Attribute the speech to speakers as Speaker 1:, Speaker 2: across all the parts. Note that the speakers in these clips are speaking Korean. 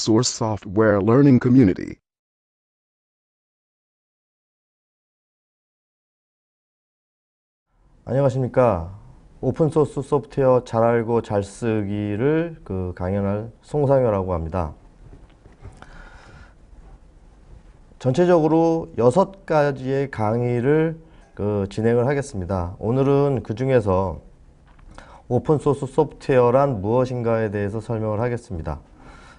Speaker 1: source software learning community.
Speaker 2: 안녕하십니까. 오픈소스 소프트웨어 잘 알고 잘 쓰기를 강연할 송상효라고 합니다. 전체적으로 6가지의 강의를 진행을 하겠습니다. 오늘은 그 중에서 오픈소스 소프트웨어란 무엇인가에 대해서 설명을 하겠습니다.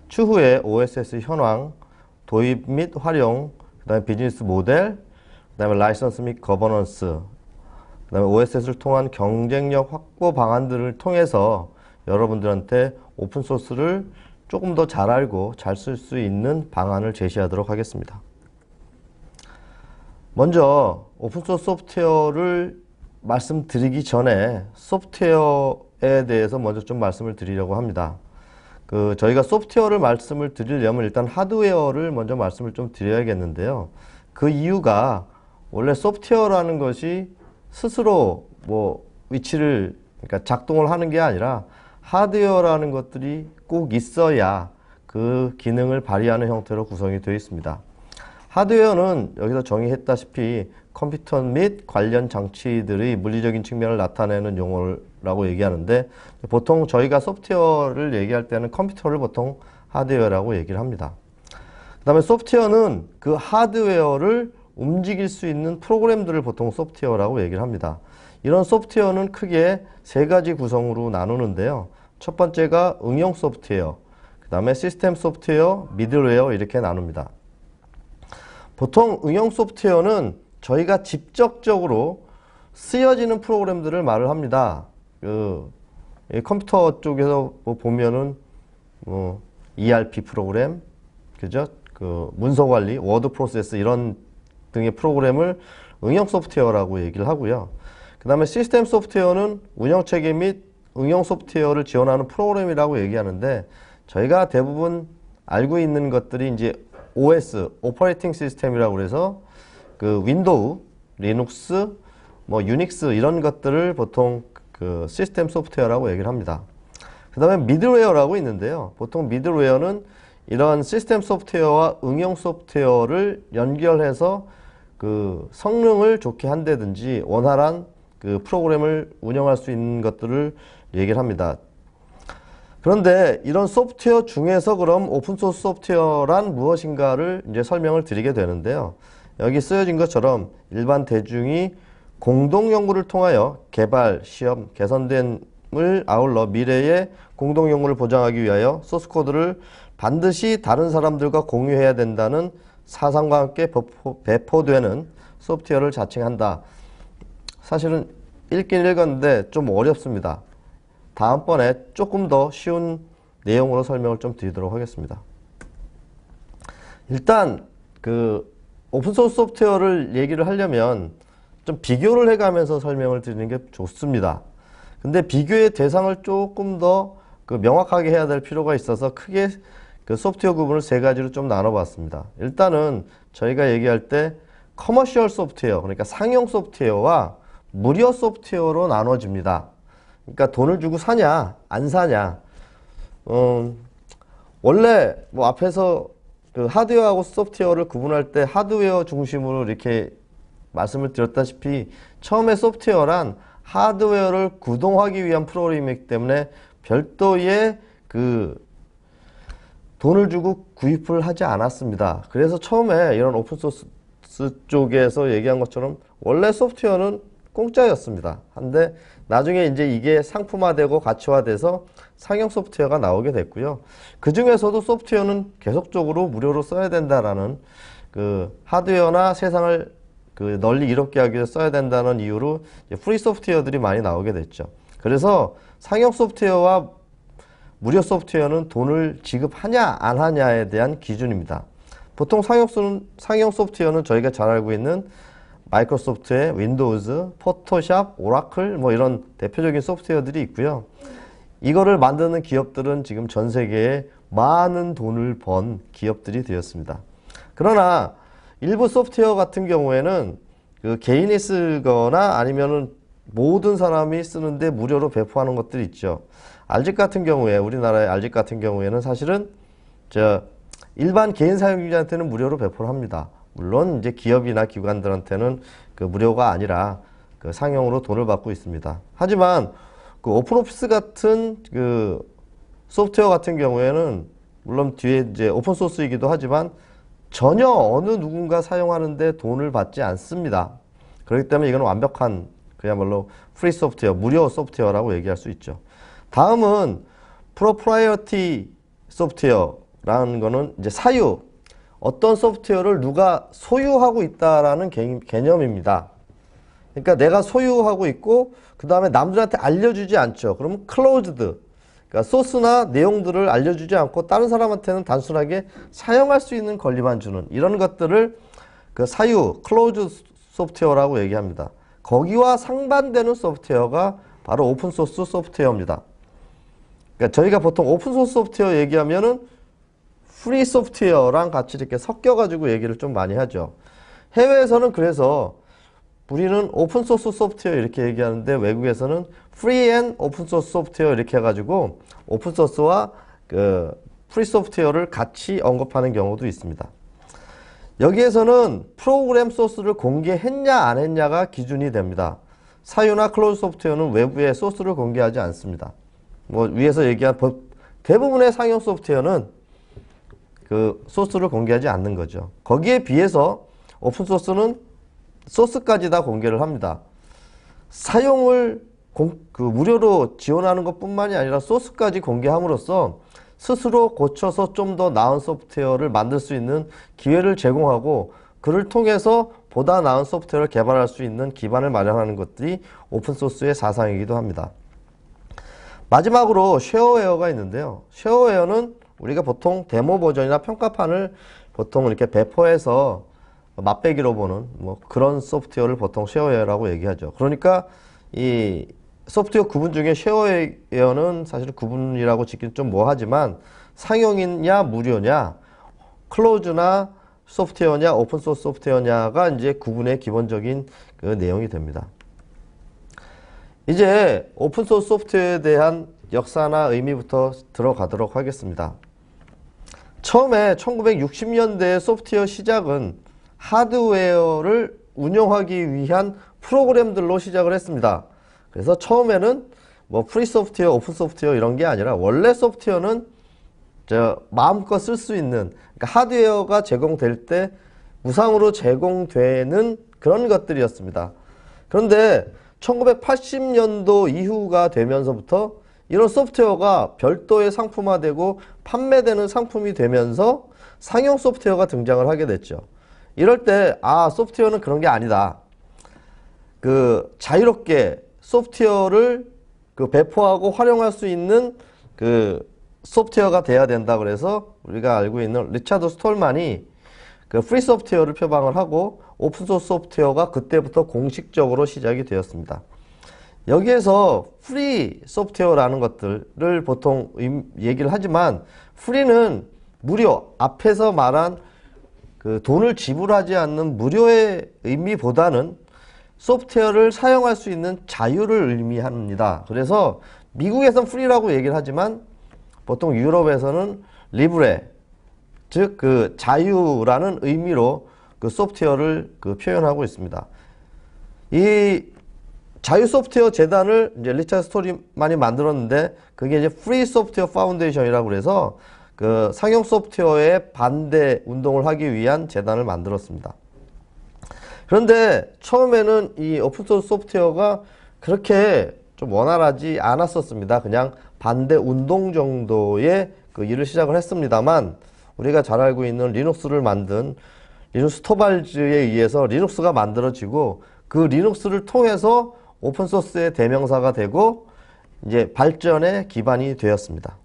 Speaker 2: 추후에 OSS 현황, 도입 및 활용, 그 다음에 비즈니스 모델, 그 다음에 라이선스 및 거버넌스, 그 다음에 OSS를 통한 경쟁력 확보 방안들을 통해서 여러분들한테 오픈소스를 조금 더 잘 알고 잘 쓸 수 있는 방안을 제시하도록 하겠습니다. 먼저 오픈소스 소프트웨어를 말씀드리기 전에 소프트웨어에 대해서 먼저 좀 말씀을 드리려고 합니다. 저희가 소프트웨어를 말씀을 드리려면 일단 하드웨어를 먼저 말씀을 좀 드려야겠는데요. 그 이유가 원래 소프트웨어라는 것이 스스로 위치를 그러니까 작동을 하는 게 아니라 하드웨어라는 것들이 꼭 있어야 그 기능을 발휘하는 형태로 구성이 되어 있습니다. 하드웨어는 여기서 정의했다시피 컴퓨터 및 관련 장치들의 물리적인 측면을 나타내는 용어라고 얘기하는데, 보통 저희가 소프트웨어를 얘기할 때는 컴퓨터를 보통 하드웨어라고 얘기를 합니다. 그 다음에 소프트웨어는 그 하드웨어를 움직일 수 있는 프로그램들을 보통 소프트웨어라고 얘기를 합니다. 이런 소프트웨어는 크게 3가지 구성으로 나누는데요. 첫 번째가 응용 소프트웨어, 그 다음에 시스템 소프트웨어, 미들웨어 이렇게 나눕니다. 보통 응용 소프트웨어는 저희가 직접적으로 쓰여지는 프로그램들을 말을 합니다. 컴퓨터 쪽에서 보면은 ERP 프로그램, 그죠? 문서 관리, 워드 프로세스 이런 등의 프로그램을 응용 소프트웨어라고 얘기를 하고요. 그 다음에 시스템 소프트웨어는 운영체계 및 응용 소프트웨어를 지원하는 프로그램이라고 얘기하는데, 저희가 대부분 알고 있는 것들이 이제 OS, 오퍼레이팅 시스템이라고 해서 윈도우, 리눅스, 유닉스 이런 것들을 보통 시스템 소프트웨어라고 얘기를 합니다. 그 다음에 미들웨어라고 있는데요. 보통 미들웨어는 이런 시스템 소프트웨어와 응용 소프트웨어를 연결해서 성능을 좋게 한다든지 원활한 프로그램을 운영할 수 있는 것들을 얘기를 합니다. 그런데 이런 소프트웨어 중에서 그럼 오픈소스 소프트웨어란 무엇인가를 이제 설명을 드리게 되는데요. 여기 쓰여진 것처럼 일반 대중이 공동 연구를 통하여 개발, 시험, 개선됨을 아울러 미래의 공동 연구를 보장하기 위하여 소스코드를 반드시 다른 사람들과 공유해야 된다는 사상과 함께 배포되는 소프트웨어를 자칭한다. 사실은 읽긴 읽었는데 좀 어렵습니다. 다음번에 조금 더 쉬운 내용으로 설명을 좀 드리도록 하겠습니다. 일단 오픈소스 소프트웨어를 얘기를 하려면 좀 비교를 해가면서 설명을 드리는 게 좋습니다. 근데 비교의 대상을 조금 더 명확하게 해야 될 필요가 있어서 크게 소프트웨어 구분을 3가지로 좀 나눠봤습니다. 일단은 저희가 얘기할 때 커머셜 소프트웨어, 그러니까 상용 소프트웨어와 무료 소프트웨어로 나눠집니다. 그러니까 돈을 주고 사냐 안 사냐. 원래 앞에서 하드웨어하고 소프트웨어를 구분할 때 하드웨어 중심으로 이렇게 말씀을 드렸다시피 처음에 소프트웨어란 하드웨어를 구동하기 위한 프로그램이기 때문에 별도의 돈을 주고 구입을 하지 않았습니다. 그래서 처음에 이런 오픈소스 쪽에서 얘기한 것처럼 원래 소프트웨어는 공짜였습니다. 한데 나중에 이제 이게 상품화되고 가치화돼서 상용 소프트웨어가 나오게 됐고요. 그 중에서도 소프트웨어는 계속적으로 무료로 써야 된다라는 하드웨어나 세상을 널리 이롭게 하기 위해서 써야 된다는 이유로 프리 소프트웨어들이 많이 나오게 됐죠. 그래서 상용 소프트웨어와 무료 소프트웨어는 돈을 지급하냐 안 하냐에 대한 기준입니다. 보통 상용 소프트웨어는 저희가 잘 알고 있는 마이크로소프트의 윈도우즈, 포토샵, 오라클 이런 대표적인 소프트웨어들이 있고요. 이거를 만드는 기업들은 지금 전 세계에 많은 돈을 번 기업들이 되었습니다. 그러나 일부 소프트웨어 같은 경우에는 개인이 쓰거나 아니면은 모든 사람이 쓰는데 무료로 배포하는 것들이 있죠. 알직 같은 경우에, 우리나라의 알직 같은 경우에는 사실은 일반 개인 사용자한테는 무료로 배포를 합니다. 물론 이제 기업이나 기관들한테는 그 무료가 아니라 그 상용으로 돈을 받고 있습니다. 하지만 그 오픈오피스 같은 그 소프트웨어 같은 경우에는 물론 뒤에 이제 오픈소스이기도 하지만 전혀 어느 누군가 사용하는데 돈을 받지 않습니다. 그렇기 때문에 이건 완벽한 그야말로 프리 소프트웨어, 무료 소프트웨어라고 얘기할 수 있죠. 다음은 프로프라이어티 소프트웨어라는 거는 이제 사유, 어떤 소프트웨어를 누가 소유하고 있다라는 개념입니다. 그러니까 내가 소유하고 있고 그 다음에 남들한테 알려주지 않죠. 그러면 클로즈드, 그러니까 소스나 내용들을 알려주지 않고 다른 사람한테는 단순하게 사용할 수 있는 권리만 주는 이런 것들을 그 사유, 클로즈 소프트웨어라고 얘기합니다. 거기와 상반되는 소프트웨어가 바로 오픈소스 소프트웨어입니다. 그러니까 저희가 보통 오픈소스 소프트웨어 얘기하면은 프리 소프트웨어랑 같이 이렇게 섞여가지고 얘기를 좀 많이 하죠. 해외에서는 그래서 우리는 오픈소스 소프트웨어 이렇게 얘기하는데 외국에서는 프리 앤 오픈소스 소프트웨어 이렇게 해가지고 오픈소스와 그 프리 소프트웨어를 같이 언급하는 경우도 있습니다. 여기에서는 프로그램 소스를 공개했냐 안 했냐가 기준이 됩니다. 사유나 클로즈 소프트웨어는 외부에 소스를 공개하지 않습니다. 뭐 위에서 얘기한 대부분의 상용 소프트웨어는 그 소스를 공개하지 않는 거죠. 거기에 비해서 오픈소스는 소스까지 다 공개를 합니다. 사용을 무료로 지원하는 것뿐만이 아니라 소스까지 공개함으로써 스스로 고쳐서 좀 더 나은 소프트웨어를 만들 수 있는 기회를 제공하고 그를 통해서 보다 나은 소프트웨어를 개발할 수 있는 기반을 마련하는 것들이 오픈소스의 사상이기도 합니다. 마지막으로 쉐어웨어가 있는데요. 쉐어웨어는 우리가 보통 데모 버전이나 평가판을 보통 이렇게 배포해서 맛배기로 보는 뭐 그런 소프트웨어를 보통 쉐어웨어라고 얘기하죠. 그러니까 이 소프트웨어 구분 중에 쉐어웨어는 사실 구분이라고 짓기는 좀 뭐하지만 상용이냐 무료냐 클로즈나 소프트웨어냐 오픈소스 소프트웨어냐가 이제 구분의 기본적인 그 내용이 됩니다. 이제 오픈소스 소프트웨어에 대한 역사나 의미부터 들어가도록 하겠습니다. 처음에 1960년대의 소프트웨어 시작은 하드웨어를 운영하기 위한 프로그램들로 시작을 했습니다. 그래서 처음에는 뭐 프리 소프트웨어, 오픈 소프트웨어 이런 게 아니라 원래 소프트웨어는 마음껏 쓸 수 있는, 그러니까 하드웨어가 제공될 때 무상으로 제공되는 그런 것들이었습니다. 그런데 1980년도 이후가 되면서부터 이런 소프트웨어가 별도의 상품화되고 판매되는 상품이 되면서 상용 소프트웨어가 등장을 하게 됐죠. 이럴 때 소프트웨어는 그런 게 아니다. 그 자유롭게 소프트웨어를 그 배포하고 활용할 수 있는 그 소프트웨어가 돼야 된다. 그래서 우리가 알고 있는 리차드 스톨만이 그 프리 소프트웨어를 표방을 하고 오픈소스 소프트웨어가 그때부터 공식적으로 시작이 되었습니다. 여기에서 프리 소프트웨어라는 것들을 보통 얘기를 하지만 프리는 무료, 앞에서 말한 그 돈을 지불하지 않는 무료의 의미보다는 소프트웨어를 사용할 수 있는 자유를 의미합니다. 그래서 미국에서는 프리라고 얘기를 하지만 보통 유럽에서는 리브레, 즉 그 자유라는 의미로 그 소프트웨어를 그 표현하고 있습니다. 이 자유 소프트웨어 재단을 이제 리차드 스톨만이 만들었는데 그게 이제 프리 소프트웨어 파운데이션이라고 그래서 그 상용 소프트웨어의 반대 운동을 하기 위한 재단을 만들었습니다. 그런데 처음에는 이 오픈소스 소프트웨어가 그렇게 좀 원활하지 않았었습니다. 그냥 반대 운동 정도의 그 일을 시작을 했습니다만 우리가 잘 알고 있는 리눅스를 만든 리눅스 토발즈에 의해서 리눅스가 만들어지고 그 리눅스를 통해서 오픈소스의 대명사가 되고 이제 발전의 기반이 되었습니다.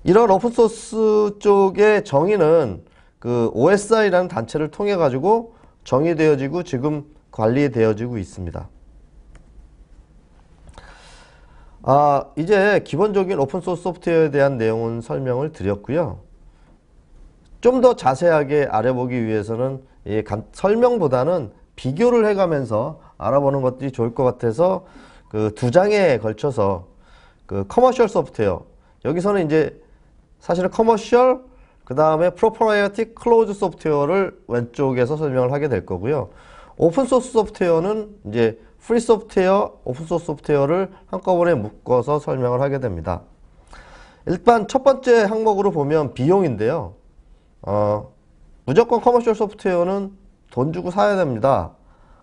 Speaker 2: 이런 오픈소스 쪽의 정의는 그 OSI라는 단체를 통해 가지고 정의되어지고 지금 관리되어지고 있습니다. 이제 기본적인 오픈소스 소프트웨어에 대한 내용은 설명을 드렸고요. 좀 더 자세하게 알아보기 위해서는 설명보다는 비교를 해가면서 알아보는 것들이 좋을 것 같아서 그 두 장에 걸쳐서 그 커머셜 소프트웨어, 여기서는 이제 사실은 커머셜, 그 다음에 proprietary closed 소프트웨어를 왼쪽에서 설명을 하게 될 거고요. 오픈 소스 소프트웨어는 이제 프리 소프트웨어, 오픈 소스 소프트웨어를 한꺼번에 묶어서 설명을 하게 됩니다. 일단 첫 번째 항목으로 보면 비용인데요. 무조건 커머셜 소프트웨어는 돈 주고 사야 됩니다.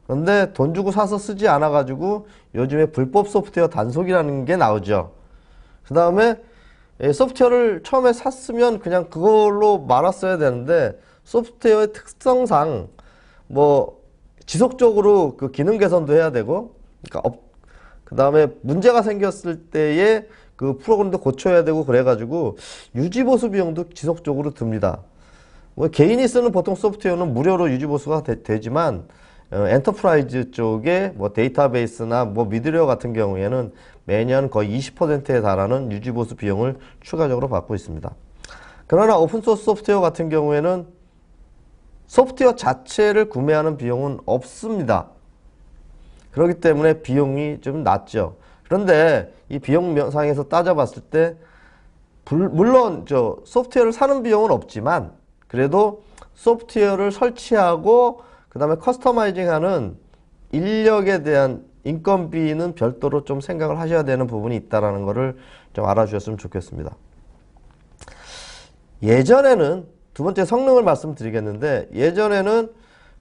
Speaker 2: 그런데 돈 주고 사서 쓰지 않아 가지고 요즘에 불법 소프트웨어 단속이라는 게 나오죠. 그 다음에 소프트웨어를 처음에 샀으면 그냥 그걸로 말았어야 되는데 소프트웨어의 특성상 뭐 지속적으로 그 기능 개선도 해야 되고, 그러니까 그 다음에 문제가 생겼을 때에 그 프로그램도 고쳐야 되고 그래가지고 유지 보수 비용도 지속적으로 듭니다. 뭐 개인이 쓰는 보통 소프트웨어는 무료로 유지 보수가 되지만 엔터프라이즈 쪽에 뭐 데이터베이스나 뭐 미드웨어 같은 경우에는 매년 거의 20%에 달하는 유지 보수 비용을 추가적으로 받고 있습니다. 그러나 오픈소스 소프트웨어 같은 경우에는 소프트웨어 자체를 구매하는 비용은 없습니다. 그렇기 때문에 비용이 좀 낮죠. 그런데 이 비용 면상에서 따져봤을 때 물론 저 소프트웨어를 사는 비용은 없지만 그래도 소프트웨어를 설치하고 그 다음에 커스터마이징하는 인력에 대한 인건비는 별도로 좀 생각을 하셔야 되는 부분이 있다는 것을 좀 알아주셨으면 좋겠습니다. 예전에는 두 번째 성능을 말씀드리겠는데, 예전에는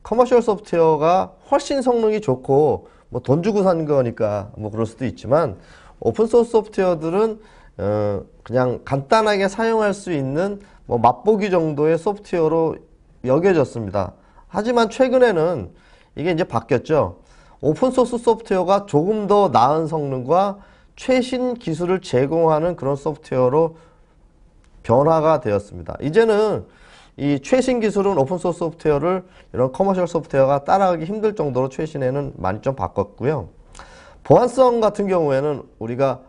Speaker 2: 커머셜 소프트웨어가 훨씬 성능이 좋고 뭐 돈 주고 산 거니까 뭐 그럴 수도 있지만 오픈소스 소프트웨어들은 그냥 간단하게 사용할 수 있는 뭐 맛보기 정도의 소프트웨어로 여겨졌습니다. 하지만 최근에는 이게 이제 바뀌었죠. 오픈소스 소프트웨어가 조금 더 나은 성능과 최신 기술을 제공하는 그런 소프트웨어로 변화가 되었습니다. 이제는 이 최신 기술은 오픈소스 소프트웨어를 이런 커머셜 소프트웨어가 따라가기 힘들 정도로 최신에는 많이 좀 바꿨고요. 보안성 같은 경우에는 우리가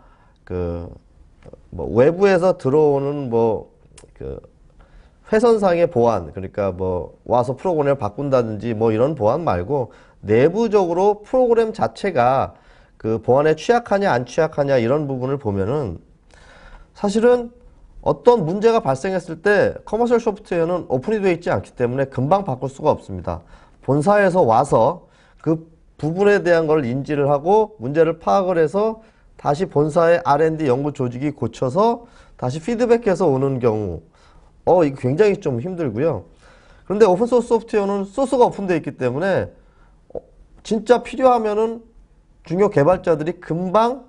Speaker 2: 뭐 외부에서 들어오는 회선상의 보안, 그러니까 뭐 와서 프로그램을 바꾼다든지 뭐 이런 보안 말고 내부적으로 프로그램 자체가 그 보안에 취약하냐 안 취약하냐 이런 부분을 보면은 사실은 어떤 문제가 발생했을 때 커머셜 소프트웨어는 오픈이 되어 있지 않기 때문에 금방 바꿀 수가 없습니다. 본사에서 와서 그 부분에 대한 걸 인지를 하고 문제를 파악을 해서 다시 본사의 R&D 연구 조직이 고쳐서 다시 피드백해서 오는 경우 이거 굉장히 좀 힘들고요. 그런데 오픈소스 소프트웨어는 소스가 오픈되어 있기 때문에 진짜 필요하면은 중요 개발자들이 금방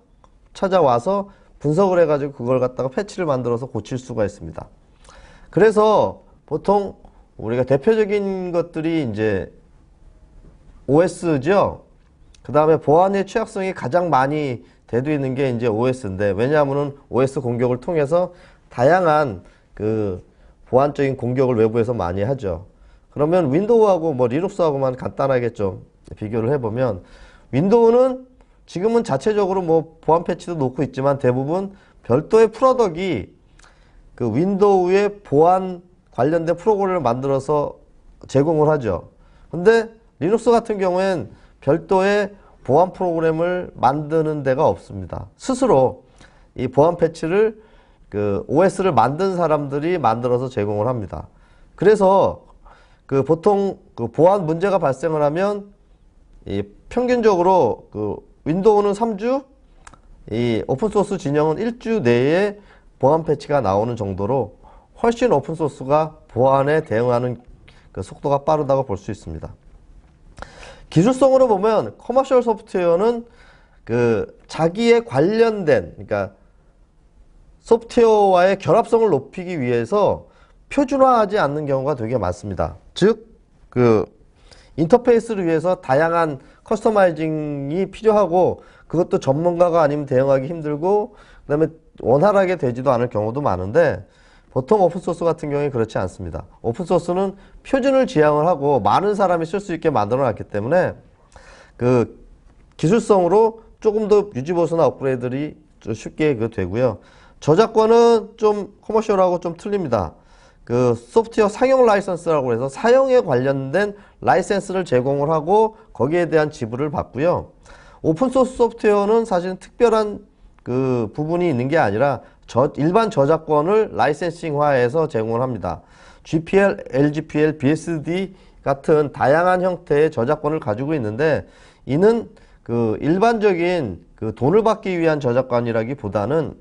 Speaker 2: 찾아와서 분석을 해가지고 그걸 갖다가 패치를 만들어서 고칠 수가 있습니다. 그래서 보통 우리가 대표적인 것들이 이제 OS죠. 그 다음에 보안의 취약성이 가장 많이 대두 있는 게 이제 OS인데, 왜냐하면은 OS 공격을 통해서 다양한 그 보안적인 공격을 외부에서 많이 하죠. 그러면 윈도우하고 뭐 리눅스하고만 간단하게 좀 비교를 해보면, 윈도우는 지금은 자체적으로 뭐 보안 패치도 놓고 있지만 대부분 별도의 프로덕이 그 윈도우의 보안 관련된 프로그램을 만들어서 제공을 하죠. 근데 리눅스 같은 경우엔 별도의 보안 프로그램을 만드는 데가 없습니다. 스스로 이 보안 패치를 그 OS를 만든 사람들이 만들어서 제공을 합니다. 그래서 그 보통 그 보안 문제가 발생을 하면 이 평균적으로 그 윈도우는 3주, 이 오픈소스 진영은 1주 내에 보안 패치가 나오는 정도로 훨씬 오픈소스가 보안에 대응하는 그 속도가 빠르다고 볼 수 있습니다. 기술성으로 보면 커머셜 소프트웨어는 그 자기에 관련된, 그러니까 소프트웨어와의 결합성을 높이기 위해서 표준화하지 않는 경우가 되게 많습니다. 즉, 그 인터페이스를 위해서 다양한 커스터마이징이 필요하고 그것도 전문가가 아니면 대응하기 힘들고 그 다음에 원활하게 되지도 않을 경우도 많은데, 보통 오픈소스 같은 경우에 그렇지 않습니다. 오픈소스는 표준을 지향을 하고 많은 사람이 쓸 수 있게 만들어 놨기 때문에 그 기술성으로 조금 더 유지보수나 업그레이드들이 쉽게 되고요. 저작권은 좀 커머셜하고 좀 틀립니다. 그 소프트웨어 상용 라이선스라고 해서 사용에 관련된 라이센스를 제공을 하고 거기에 대한 지불을 받고요. 오픈소스 소프트웨어는 사실은 특별한 그 부분이 있는 게 아니라 일반 저작권을 라이센싱화해서 제공을 합니다. GPL, LGPL, BSD 같은 다양한 형태의 저작권을 가지고 있는데 이는 그 일반적인 그 돈을 받기 위한 저작권이라기보다는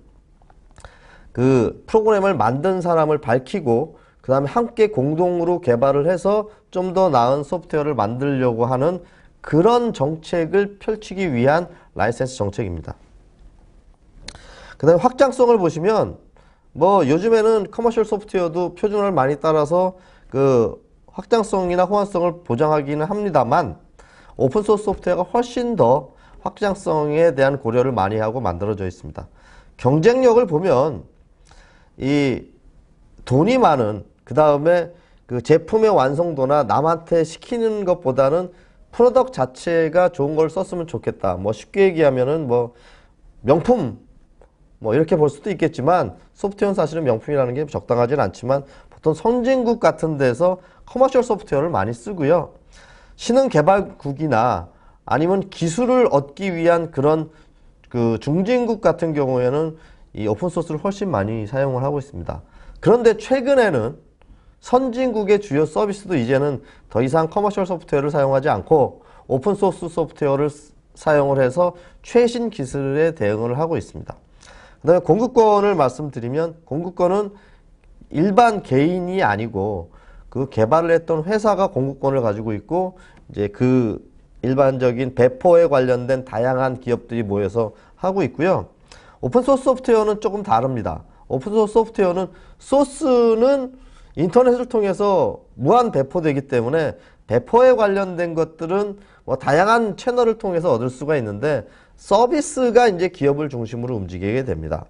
Speaker 2: 그 프로그램을 만든 사람을 밝히고 그 다음에 함께 공동으로 개발을 해서 좀 더 나은 소프트웨어를 만들려고 하는 그런 정책을 펼치기 위한 라이센스 정책입니다. 그 다음에 확장성을 보시면 뭐 요즘에는 커머셜 소프트웨어도 표준화를 많이 따라서 그 확장성이나 호환성을 보장하기는 합니다만 오픈소스 소프트웨어가 훨씬 더 확장성에 대한 고려를 많이 하고 만들어져 있습니다. 경쟁력을 보면 이 돈이 많은 그 다음에 그 제품의 완성도나 남한테 시키는 것보다는 프로덕트 자체가 좋은 걸 썼으면 좋겠다. 뭐 쉽게 얘기하면은 뭐 명품 뭐 이렇게 볼 수도 있겠지만 소프트웨어는 사실은 명품이라는 게 적당하진 않지만 보통 선진국 같은 데서 커머셜 소프트웨어를 많이 쓰고요. 신흥 개발국이나 아니면 기술을 얻기 위한 그런 그 중진국 같은 경우에는 이 오픈소스를 훨씬 많이 사용을 하고 있습니다. 그런데 최근에는 선진국의 주요 서비스도 이제는 더 이상 커머셜 소프트웨어를 사용하지 않고 오픈소스 소프트웨어를 사용을 해서 최신 기술에 대응을 하고 있습니다. 그 다음에 공급권을 말씀드리면 공급권은 일반 개인이 아니고 그 개발을 했던 회사가 공급권을 가지고 있고 이제 그 일반적인 배포에 관련된 다양한 기업들이 모여서 하고 있고요. 오픈소스 소프트웨어는 조금 다릅니다. 오픈소스 소프트웨어는 소스는 인터넷을 통해서 무한 배포되기 때문에 배포에 관련된 것들은 뭐 다양한 채널을 통해서 얻을 수가 있는데 서비스가 이제 기업을 중심으로 움직이게 됩니다.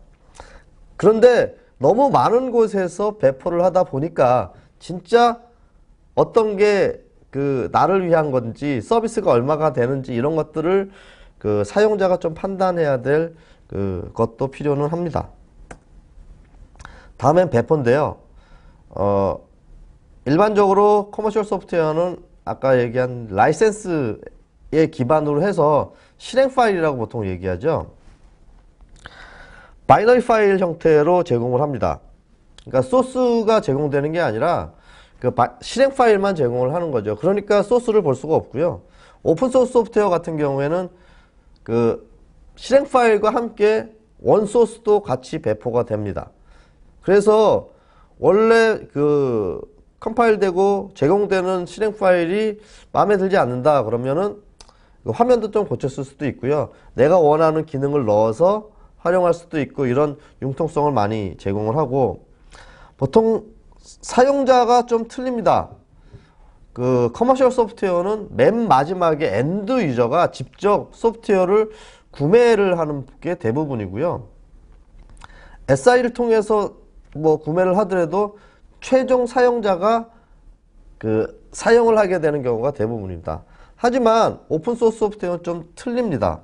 Speaker 2: 그런데 너무 많은 곳에서 배포를 하다 보니까 진짜 어떤 게 그 나를 위한 건지 서비스가 얼마가 되는지 이런 것들을 그 사용자가 좀 판단해야 될 그 것도 필요는 합니다. 다음엔 배포인데요. 일반적으로 커머셜 소프트웨어는 아까 얘기한 라이센스에 기반으로 해서 실행 파일이라고 보통 얘기하죠. 바이너리 파일 형태로 제공을 합니다. 그러니까 소스가 제공되는 게 아니라 그 실행 파일만 제공을 하는 거죠. 그러니까 소스를 볼 수가 없고요. 오픈소스 소프트웨어 같은 경우에는 그 실행 파일과 함께 원소스도 같이 배포가 됩니다. 그래서 원래 그 컴파일되고 제공되는 실행 파일이 마음에 들지 않는다 그러면은 화면도 좀 고쳤을 수도 있고요. 내가 원하는 기능을 넣어서 활용할 수도 있고 이런 융통성을 많이 제공을 하고 보통 사용자가 좀 틀립니다. 그 커머셜 소프트웨어는 맨 마지막에 엔드 유저가 직접 소프트웨어를 구매를 하는 게 대부분이고요. SI를 통해서 뭐 구매를 하더라도 최종 사용자가 그 사용을 하게 되는 경우가 대부분입니다. 하지만 오픈소스 소프트웨어는 좀 틀립니다.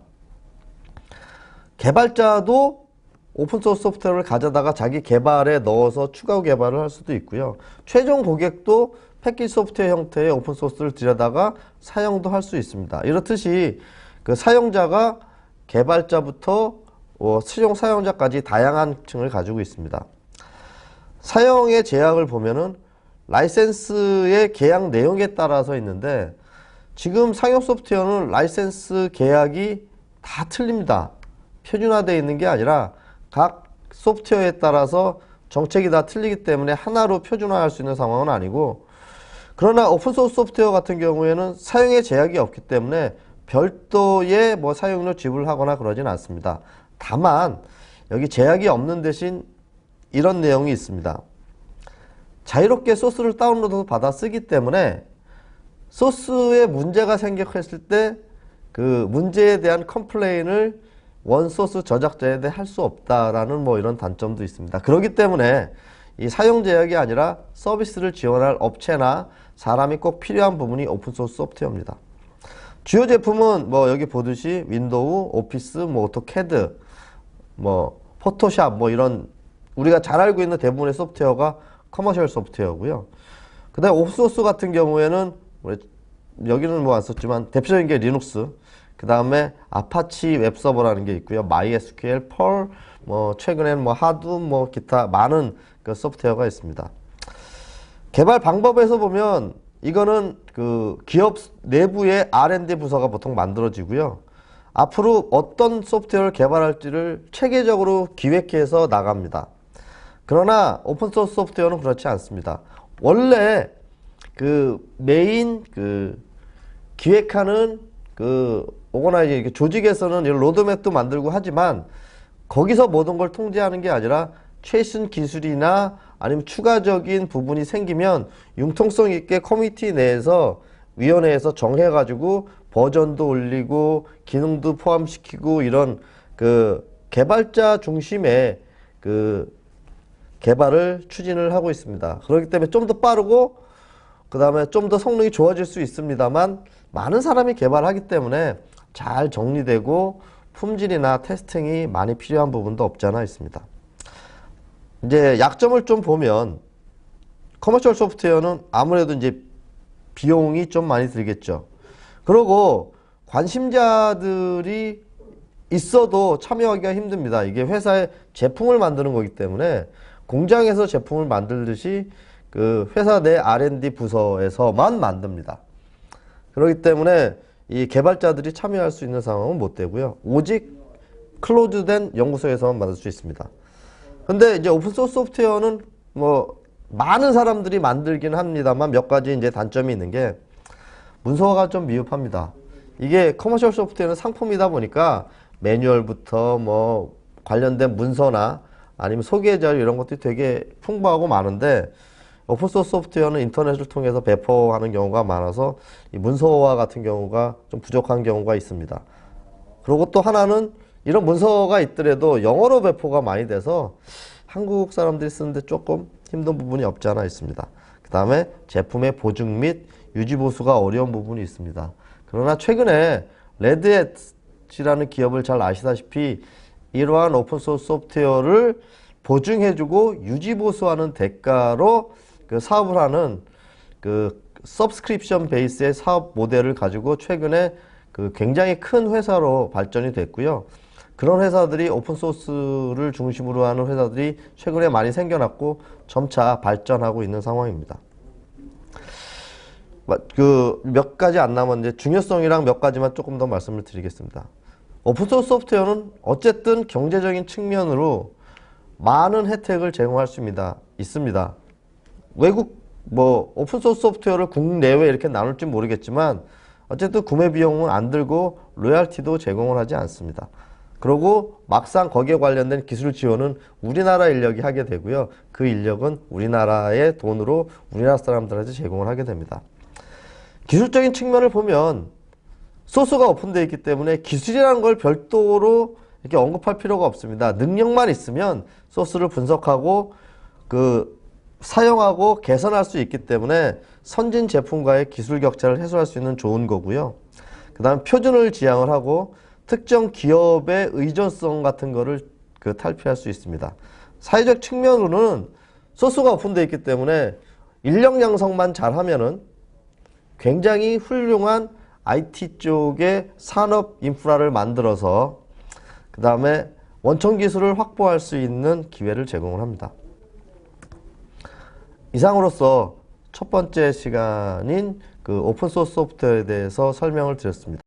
Speaker 2: 개발자도 오픈소스 소프트웨어를 가져다가 자기 개발에 넣어서 추가 개발을 할 수도 있고요. 최종 고객도 패키지 소프트웨어 형태의 오픈소스를 들여다가 사용도 할 수 있습니다. 이렇듯이 그 사용자가 개발자부터 최종 사용자까지 다양한 층을 가지고 있습니다. 사용의 제약을 보면은 라이센스의 계약 내용에 따라서 있는데 지금 상용 소프트웨어는 라이센스 계약이 다 틀립니다. 표준화되어 있는 게 아니라 각 소프트웨어에 따라서 정책이 다 틀리기 때문에 하나로 표준화할 수 있는 상황은 아니고 그러나 오픈소스 소프트웨어 같은 경우에는 사용의 제약이 없기 때문에 별도의 뭐 사용료 지불하거나 그러진 않습니다. 다만 여기 제약이 없는 대신 이런 내용이 있습니다. 자유롭게 소스를 다운로드 받아 쓰기 때문에 소스에 문제가 생겼을 때 그 문제에 대한 컴플레인을 원소스 저작자에 대해 할 수 없다라는 뭐 이런 단점도 있습니다. 그렇기 때문에 이 사용 제약이 아니라 서비스를 지원할 업체나 사람이 꼭 필요한 부분이 오픈소스 소프트웨어입니다. 주요 제품은 뭐 여기 보듯이 윈도우, 오피스, 뭐 오토캐드, 뭐 포토샵 뭐 이런 우리가 잘 알고 있는 대부분의 소프트웨어가 커머셜 소프트웨어고요. 그 다음에 오픈소스 같은 경우에는 여기는 뭐 안 썼지만 대표적인 게 리눅스, 그 다음에 아파치 웹서버라는 게 있고요. MySQL, 펄, 뭐 최근엔 뭐 하두, 뭐 기타 많은 그 소프트웨어가 있습니다. 개발 방법에서 보면 이거는 그 기업 내부의 R&D 부서가 보통 만들어지고요. 앞으로 어떤 소프트웨어를 개발할지를 체계적으로 기획해서 나갑니다. 그러나 오픈소스 소프트웨어는 그렇지 않습니다. 원래 그 메인 그 기획하는 그 오거나이징 조직에서는 이런 로드맵도 만들고 하지만 거기서 모든 걸 통제하는 게 아니라 최신 기술이나 아니면 추가적인 부분이 생기면 융통성 있게 커뮤니티 내에서 위원회에서 정해가지고 버전도 올리고 기능도 포함시키고 이런 그 개발자 중심의 그 개발을 추진을 하고 있습니다. 그렇기 때문에 좀 더 빠르고 그 다음에 좀 더 성능이 좋아질 수 있습니다만 많은 사람이 개발하기 때문에 잘 정리되고 품질이나 테스팅이 많이 필요한 부분도 없지 않아 있습니다. 이제 약점을 좀 보면 커머셜 소프트웨어는 아무래도 이제 비용이 좀 많이 들겠죠. 그리고 관심자들이 있어도 참여하기가 힘듭니다. 이게 회사의 제품을 만드는 거기 때문에 공장에서 제품을 만들듯이 그 회사 내 R&D 부서에서만 만듭니다. 그렇기 때문에 이 개발자들이 참여할 수 있는 상황은 못 되고요. 오직 클로즈된 연구소에서만 만들 수 있습니다. 근데 이제 오픈소스 소프트웨어는 뭐 많은 사람들이 만들긴 합니다만 몇 가지 이제 단점이 있는 게 문서화가 좀 미흡합니다. 이게 커머셜 소프트웨어는 상품이다 보니까 매뉴얼부터 뭐 관련된 문서나 아니면 소개 자료 이런 것들이 되게 풍부하고 많은데 오픈소스 소프트웨어는 인터넷을 통해서 배포하는 경우가 많아서 이 문서화 같은 경우가 좀 부족한 경우가 있습니다. 그리고 또 하나는 이런 문서가 있더라도 영어로 배포가 많이 돼서 한국 사람들이 쓰는데 조금 힘든 부분이 없지 않아 있습니다. 그 다음에 제품의 보증 및 유지 보수가 어려운 부분이 있습니다. 그러나 최근에 레드햇이라는 기업을 잘 아시다시피 이러한 오픈소스 소프트웨어를 보증해주고 유지 보수하는 대가로 그 사업을 하는 그 서브스크립션 베이스의 사업 모델을 가지고 최근에 그 굉장히 큰 회사로 발전이 됐고요. 그런 회사들이 오픈소스를 중심으로 하는 회사들이 최근에 많이 생겨났고 점차 발전하고 있는 상황입니다. 그 몇 가지 안 남았는데 중요성이랑 몇 가지만 조금 더 말씀을 드리겠습니다. 오픈소스 소프트웨어는 어쨌든 경제적인 측면으로 많은 혜택을 제공할 수 있습니다. 외국 뭐 오픈소스 소프트웨어를 국내외 이렇게 나눌지 모르겠지만 어쨌든 구매 비용은 안 들고 로얄티도 제공을 하지 않습니다. 그리고 막상 거기에 관련된 기술 지원은 우리나라 인력이 하게 되고요. 그 인력은 우리나라의 돈으로 우리나라 사람들한테 제공을 하게 됩니다. 기술적인 측면을 보면 소스가 오픈되어 있기 때문에 기술이라는 걸 별도로 이렇게 언급할 필요가 없습니다. 능력만 있으면 소스를 분석하고 사용하고 개선할 수 있기 때문에 선진 제품과의 기술 격차를 해소할 수 있는 좋은 거고요. 그 다음 표준을 지향을 하고 특정 기업의 의존성 같은 거를 탈피할 수 있습니다. 사회적 측면으로는 소스가 오픈되어 있기 때문에 인력 양성만 잘하면은 굉장히 훌륭한 IT 쪽의 산업 인프라를 만들어서 그 다음에 원천 기술을 확보할 수 있는 기회를 제공을 합니다. 이상으로서 첫 번째 시간인 그 오픈소스 소프트웨어에 대해서 설명을 드렸습니다.